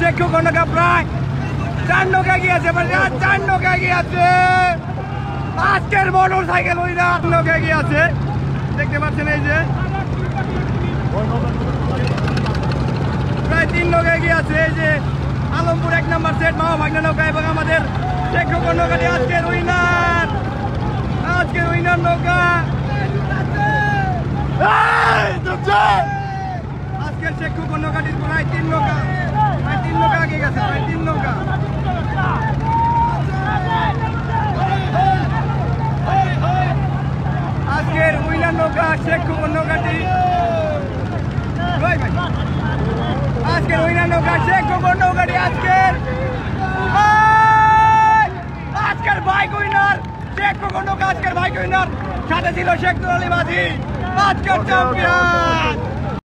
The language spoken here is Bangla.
শেখ খোকন নৌকা প্রায় 4 নৌকা গিয়েছে, 4 নৌকা গিয়েছে। আজকের মোটর সাইকেল উইনার নৌকা গিয়েছে, দেখতে পাচ্ছেন এই যে প্রায় 3 নৌকা গিয়েছে। এই যে আলমপুর 1 নম্বর সেট মামা ভাগ্নে নৌকা এবং আমাদের শেখ খোকন নৌকাটি আজকের উইনার, আজকের উইনার নৌকা। আজকের শেখ খোকন নৌকাটির প্রায় 3 নৌকা আগে গেছে, প্রায় 3 নৌকা। আজকের উইনার নৌকা শেখ খোকন নৌকাটি, আজকের উইনার নৌকা শেখ খোকন নৌকাটি আজকের বাইক উইনার শেখ খোকন নৌকা, আজকের বাইক উইনার। সাথে ছিল শেখ দুলালী মাঝি, আজকের চ্যাম্পিয়ন।